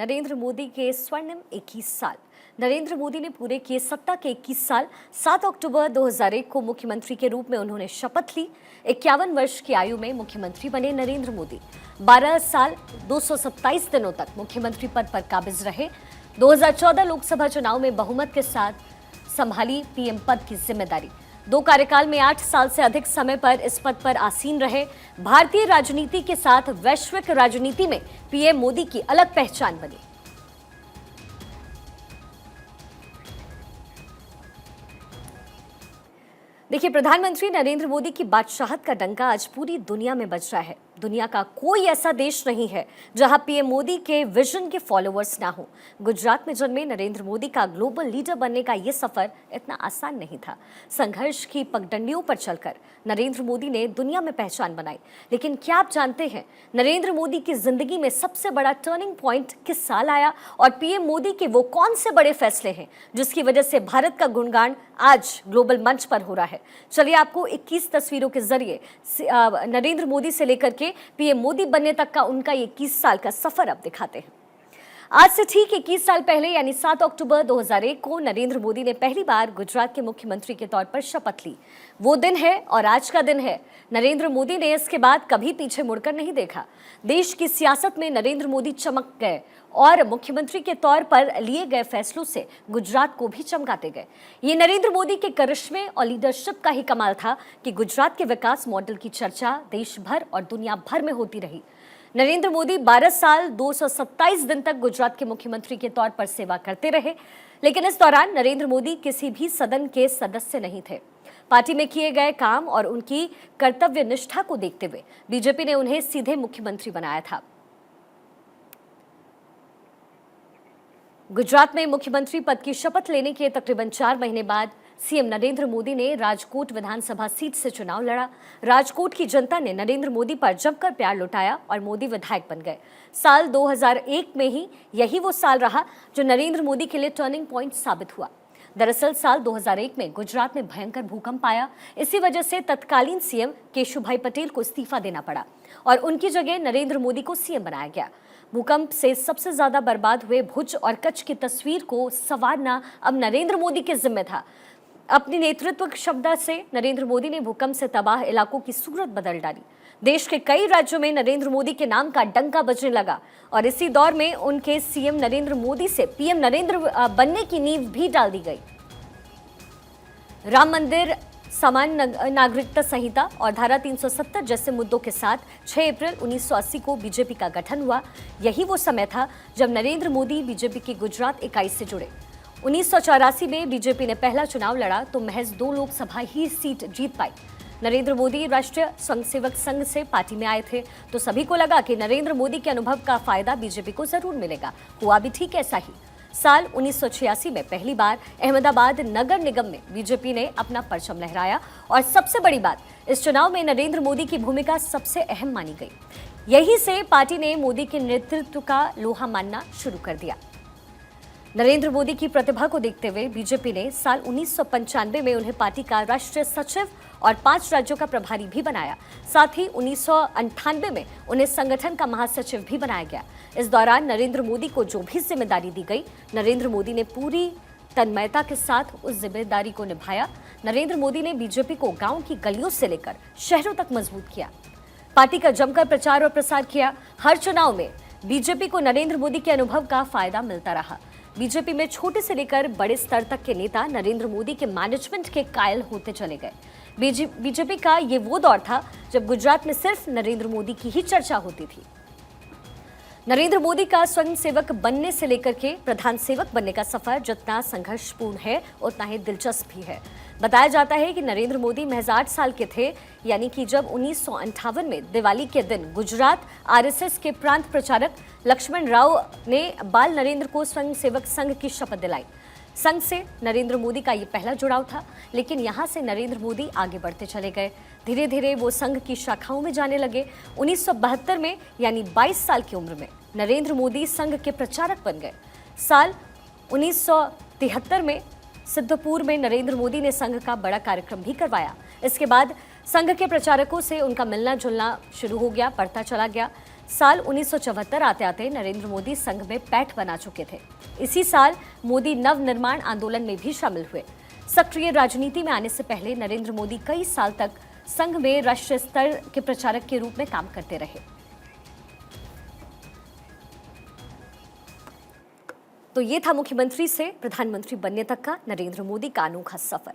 नरेंद्र मोदी के स्वर्णिम 21 साल। नरेंद्र मोदी ने पूरे किए सत्ता के 21 साल। 7 अक्टूबर 2001 को मुख्यमंत्री के रूप में उन्होंने शपथ ली। 51 वर्ष की आयु में मुख्यमंत्री बने नरेंद्र मोदी 12 साल 227 दिनों तक मुख्यमंत्री पद पर काबिज रहे। 2014 लोकसभा चुनाव में बहुमत के साथ संभाली पीएम पद की जिम्मेदारी। 2 कार्यकाल में 8 साल से अधिक समय पर इस पद पर आसीन रहे। भारतीय राजनीति के साथ वैश्विक राजनीति में पीएम मोदी की अलग पहचान बनी। देखिए, प्रधानमंत्री नरेंद्र मोदी की बादशाहत का डंका आज पूरी दुनिया में बज रहा है। दुनिया का कोई ऐसा देश नहीं है जहां पीएम मोदी के विजन के फॉलोअर्स ना हो। गुजरात में जन्मे नरेंद्र मोदी का ग्लोबल लीडर बनने का यह सफर इतना आसान नहीं था। संघर्ष की पगडंडियों पर चलकर नरेंद्र मोदी ने दुनिया में पहचान बनाई। लेकिन क्या आप जानते हैं नरेंद्र मोदी की जिंदगी में सबसे बड़ा टर्निंग पॉइंट किस साल आया और पीएम मोदी के वो कौन से बड़े फैसले हैं जिसकी वजह से भारत का गुणगान आज ग्लोबल मंच पर हो रहा है। चलिए आपको 21 तस्वीरों के जरिए नरेंद्र मोदी से लेकर के पीएम मोदी बनने तक का उनका 21 साल का सफर अब दिखाते हैं। आज से ठीक 21 साल पहले यानी 7 अक्टूबर 2001 को नरेंद्र मोदी ने पहली बार गुजरात के मुख्यमंत्री के तौर पर शपथ ली। वो दिन है और आज का दिन है। नरेंद्र मोदी ने इसके बाद कभी पीछे मुड़कर नहीं देखा। देश की सियासत में नरेंद्र मोदी चमक गए और मुख्यमंत्री के तौर पर लिए गए फैसलों से गुजरात को भी चमकाते गए। ये नरेंद्र मोदी के करिश्मे और लीडरशिप का ही कमाल था कि गुजरात के विकास मॉडल की चर्चा देश भर और दुनिया भर में होती रही। नरेंद्र मोदी 12 साल 227 दिन तक गुजरात के मुख्यमंत्री के तौर पर सेवा करते रहे। लेकिन इस दौरान नरेंद्र मोदी किसी भी सदन के सदस्य नहीं थे। पार्टी में किए गए काम और उनकी कर्तव्य निष्ठा को देखते हुए बीजेपी ने उन्हें सीधे मुख्यमंत्री बनाया था। गुजरात में मुख्यमंत्री पद की शपथ लेने के तकरीबन 4 महीने बाद सीएम नरेंद्र मोदी ने राजकोट विधानसभा सीट से चुनाव लड़ा। राजकोट की जनता ने नरेंद्र मोदी पर जमकर प्यार लुटाया और मोदी विधायक बन गए। साल 2001 में ही यही वो साल रहा जो नरेंद्र मोदी के लिए टर्निंग पॉइंट साबित हुआ। दरअसल साल 2001 में गुजरात में भयंकर भूकंप आया। इसी वजह से तत्कालीन सीएम केशुभाई पटेल को इस्तीफा देना पड़ा और उनकी जगह नरेंद्र मोदी को सीएम बनाया गया। भूकंप से सबसे ज्यादा बर्बाद हुए भुज और कच्छ की तस्वीर को संवारना अब नरेंद्र मोदी के जिम्मे था। अपनी नेतृत्व क्षमता से नरेंद्र मोदी ने भूकंप से तबाह इलाकों की सूरत बदल डाली। देश के कई राज्यों में नरेंद्र मोदी के नाम का डंका बजने लगा और इसी दौर में उनके सीएम नरेंद्र मोदी से पीएम नरेंद्र बनने की नींव भी डाल दी गई। राम मंदिर, समान नागरिकता संहिता और धारा 370 जैसे मुद्दों के साथ 6 अप्रैल 1980 को बीजेपी का गठन हुआ। यही वो समय था जब नरेंद्र मोदी बीजेपी की गुजरात इकाई से जुड़े। 1984 में बीजेपी ने पहला चुनाव लड़ा तो महज 2 लोकसभा ही सीट जीत पाई। नरेंद्र मोदी राष्ट्रीय स्वयंसेवक संघ से पार्टी में आए थे तो सभी को लगा कि नरेंद्र मोदी के अनुभव का फायदा बीजेपी को जरूर मिलेगा। हुआ भी ठीक ऐसा ही। साल 1986 में पहली बार अहमदाबाद नगर निगम में बीजेपी ने अपना परचम लहराया और सबसे बड़ी बात, इस चुनाव में नरेंद्र मोदी की भूमिका सबसे अहम मानी गई। यहीं से पार्टी ने मोदी के नेतृत्व का लोहा मानना शुरू कर दिया। नरेंद्र मोदी की प्रतिभा को देखते हुए बीजेपी ने साल 1995 में उन्हें पार्टी का राष्ट्रीय सचिव और 5 राज्यों का प्रभारी भी बनाया। साथ ही 1998 में उन्हें संगठन का महासचिव भी बनाया गया। इस दौरान नरेंद्र मोदी को जो भी जिम्मेदारी दी गई, नरेंद्र मोदी ने पूरी तन्मयता के साथ उस जिम्मेदारी को निभाया। नरेंद्र मोदी ने बीजेपी को गांव की गलियों से लेकर शहरों तक मजबूत किया। पार्टी का जमकर प्रचार और प्रसार किया। हर चुनाव में बीजेपी को नरेंद्र मोदी के अनुभव का फायदा मिलता रहा। बीजेपी में छोटे से लेकर बड़े स्तर तक के नेता नरेंद्र मोदी के मैनेजमेंट के कायल होते चले गए। बीजेपी का ये वो दौर था जब गुजरात में सिर्फ नरेंद्र मोदी की ही चर्चा होती थी। नरेंद्र मोदी का स्वयं सेवक बनने से लेकर के प्रधान सेवक बनने का सफर जितना संघर्षपूर्ण है उतना ही दिलचस्प भी है। बताया जाता है कि नरेंद्र मोदी महज 8 साल के थे, यानी कि जब 1958 में दिवाली के दिन गुजरात आरएसएस के प्रांत प्रचारक लक्ष्मण राव ने बाल नरेंद्र को स्वयं सेवक संघ की शपथ दिलाई। संघ से नरेंद्र मोदी का ये पहला जुड़ाव था, लेकिन यहाँ से नरेंद्र मोदी आगे बढ़ते चले गए। धीरे धीरे वो संघ की शाखाओं में जाने लगे। 1972 में यानी 22 साल की उम्र में नरेंद्र मोदी संघ के प्रचारक बन गए। साल 1973 में सिद्धपुर में नरेंद्र मोदी ने संघ का बड़ा कार्यक्रम भी करवाया। इसके बाद संघ के प्रचारकों से उनका मिलना जुलना शुरू हो गया, बढ़ता चला गया। साल 1974 आते आते नरेंद्र मोदी संघ में पैठ बना चुके थे। इसी साल मोदी नवनिर्माण आंदोलन में भी शामिल हुए। सक्रिय राजनीति में आने से पहले नरेंद्र मोदी कई साल तक संघ में राष्ट्रीय स्तर के प्रचारक के रूप में काम करते रहे। तो ये था मुख्यमंत्री से प्रधानमंत्री बनने तक का नरेंद्र मोदी का अनोखा सफर।